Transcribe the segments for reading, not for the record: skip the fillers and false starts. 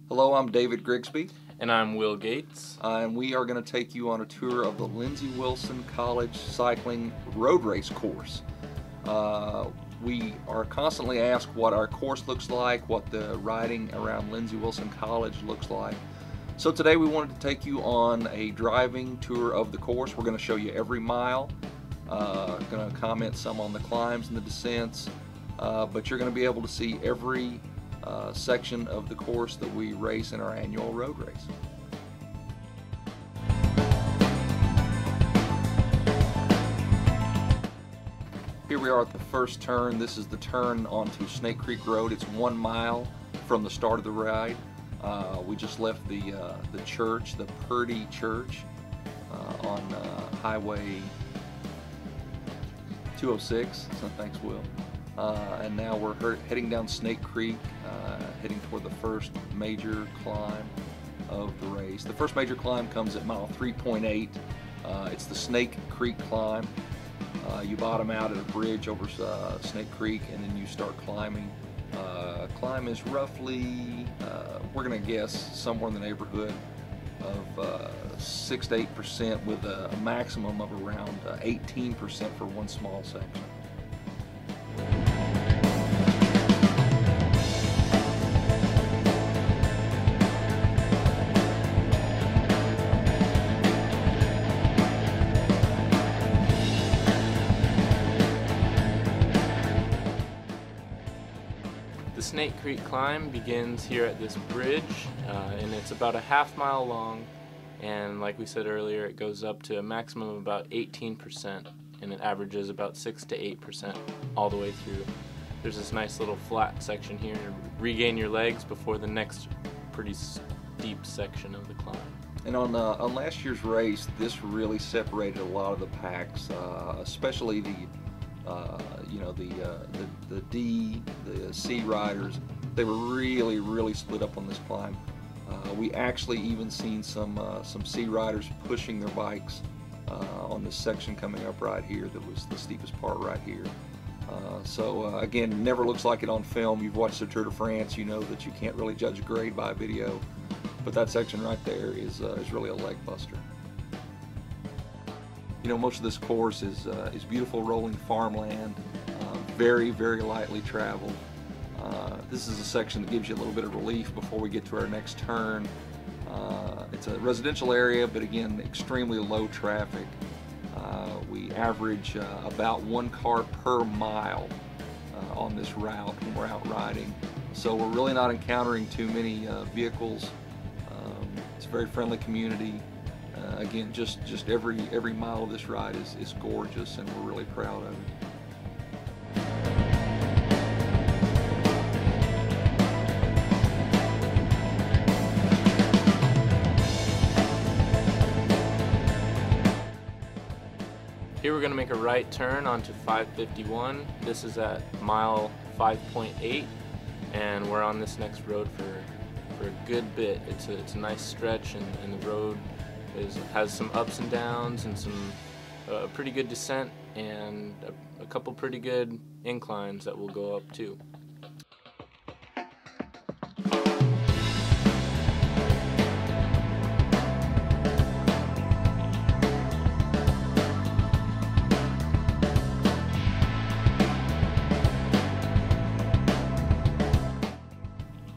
Hello, I'm David Grigsby. And I'm Will Gates. And we are going to take you on a tour of the Lindsey Wilson College cycling road race course. We are constantly asked what our course looks like, what the riding around Lindsey Wilson College looks like. So today we wanted to take you on a driving tour of the course. We're going to show you every mile, going to comment some on the climbs and the descents, but you're going to be able to see every section of the course that we race in our annual road race. Here we are at the first turn. This is the turn onto Snake Creek Road. It's 1 mile from the start of the ride. We just left the church, the Purdy Church, on Highway 206. So thanks, Will. And now we're heading down Snake Creek, heading toward the first major climb of the race. The first major climb comes at mile 3.8. It's the Snake Creek climb. You bottom out at a bridge over Snake Creek, and then you start climbing. Climb is roughly, we're going to guess, somewhere in the neighborhood of 6 to 8%, with a maximum of around 18% for one small section. The Snake Creek climb begins here at this bridge, and it's about a half-mile long, and like we said earlier, it goes up to a maximum of about 18%, and it averages about 6 to 8% all the way through. There's this nice little flat section here to regain your legs before the next pretty steep section of the climb. And on last year's race, this really separated a lot of the packs, especially the D, the C riders. They were really split up on this climb. We actually even seen some C riders pushing their bikes on this section coming up right here. That was the steepest part right here. Again, never looks like it on film. You've watched the Tour de France, you know that you can't really judge a grade by video, but that section right there is really a leg buster. You know, most of this course is beautiful rolling farmland, very lightly traveled. This is a section that gives you a little bit of relief before we get to our next turn. It's a residential area, but again, extremely low traffic. We average about 1 car per mile on this route when we're out riding. So we're really not encountering too many vehicles. It's a very friendly community. Again, just every mile of this ride is gorgeous, and we're really proud of it. Here we're going to make a right turn onto 551. This is at mile 5.8, and we're on this next road for a good bit. It's a nice stretch, and the road has some ups and downs, and some pretty good descent, and a couple pretty good inclines that we'll go up too.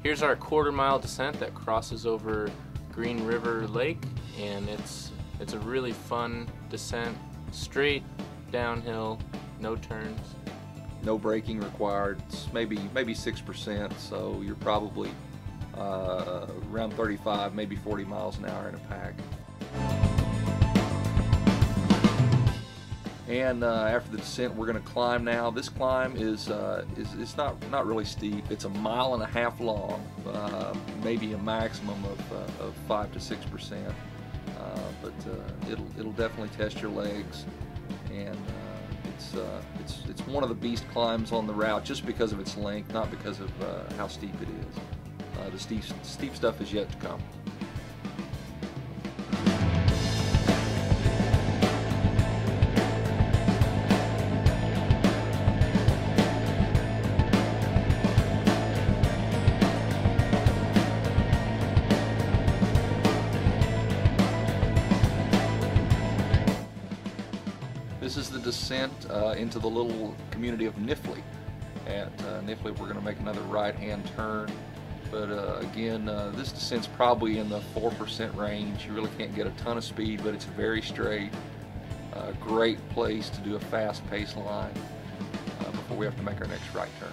Here's our quarter-mile descent that crosses over Green River Lake, and it's a really fun descent, straight downhill, no turns. No braking required. It's maybe 6%, so you're probably around 35, maybe 40 miles an hour in a pack. And after the descent, we're going to climb now. This climb is not really steep. It's 1.5 miles long, maybe a maximum of 5 to 6%. But it'll definitely test your legs, and it's one of the beast climbs on the route, just because of its length, not because of how steep it is. The steep stuff is yet to come. descent into the little community of Nifley. At Nifley, we're going to make another right-hand turn. But again, this descent's probably in the 4% range. You really can't get a ton of speed, but it's very straight. Great place to do a fast-paced line before we have to make our next right turn.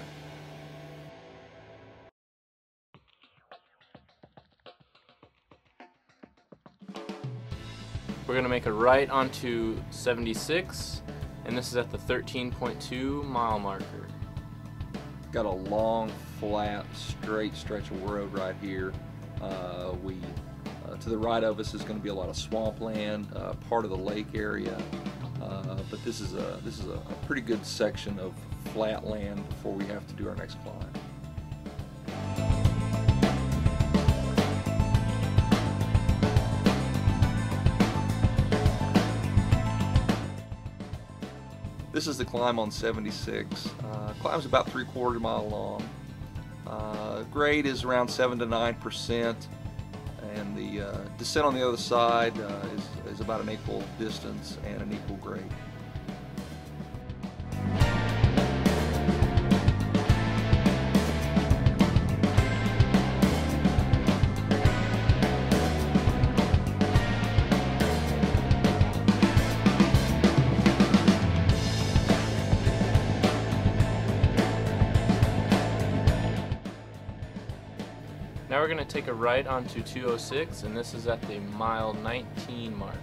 We're going to make a right onto 76, and this is at the 13.2 mile marker. Got a long, flat, straight stretch of road right here. To the right of us is going to be a lot of swampland, part of the lake area, but this is a pretty good section of flat land before we have to do our next climb. This is the climb on 76. Climb's about 3/4 mile long. Grade is around 7 to 9%, and the descent on the other side is about an equal distance and an equal grade. Now we're going to take a right onto 206, and this is at the mile 19 mark.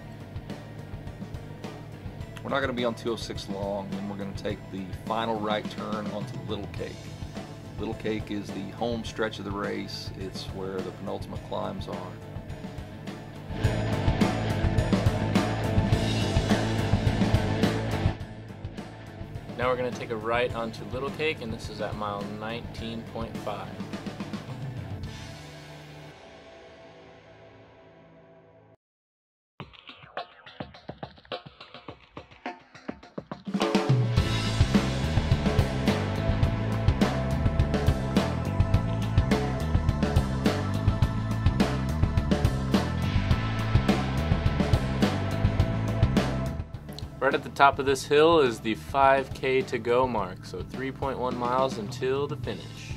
We're not going to be on 206 long, and we're going to take the final right turn onto Little Cake. Little Cake is the home stretch of the race. It's where the penultimate climbs are. Now we're going to take a right onto Little Cake, and this is at mile 19.5. Right at the top of this hill is the 5K to go mark, so 3.1 miles until the finish.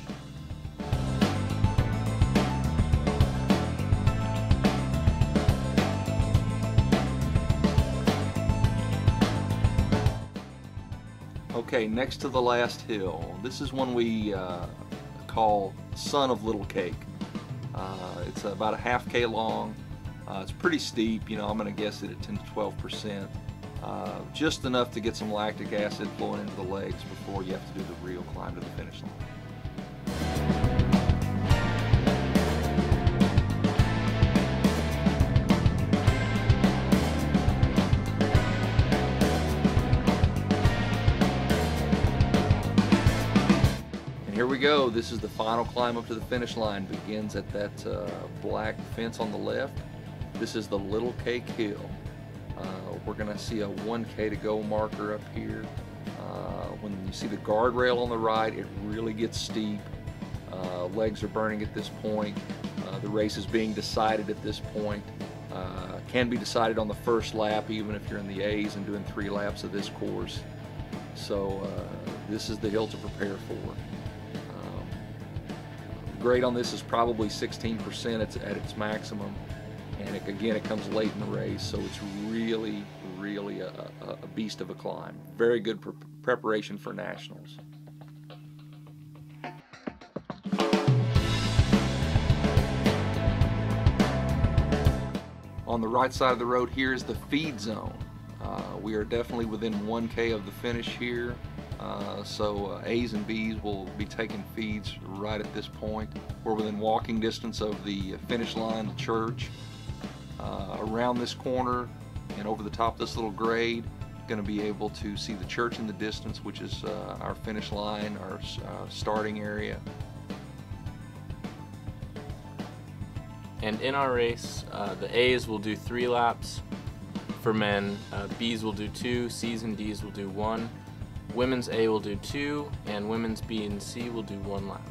Okay, next to the last hill. This is one we call Son of Little Cake. It's about a half-K long. It's pretty steep, you know, I'm going to guess it at 10 to 12%. Just enough to get some lactic acid flowing into the legs before you have to do the real climb to the finish line. And here we go. This is the final climb up to the finish line. Begins at that black fence on the left. This is the Little Cake Hill. We're going to see a 1K to go marker up here. When you see the guardrail on the right, it really gets steep. Legs are burning at this point. The race is being decided at this point. Can be decided on the first lap, even if you're in the A's and doing 3 laps of this course. So this is the hill to prepare for. The grade on this is probably 16%. It's at its maximum. And again, it comes late in the race, so it's really a beast of a climb. Very good preparation for nationals. On the right side of the road here is the feed zone. We are definitely within 1K of the finish here, so A's and B's will be taking feeds right at this point. We're within walking distance of the finish line, the church. Around this corner and over the top of this little grade, going to be able to see the church in the distance, which is our finish line, our starting area. And in our race, the A's will do 3 laps for men, B's will do 2, C's and D's will do 1, women's A will do 2, and women's B and C will do 1 lap.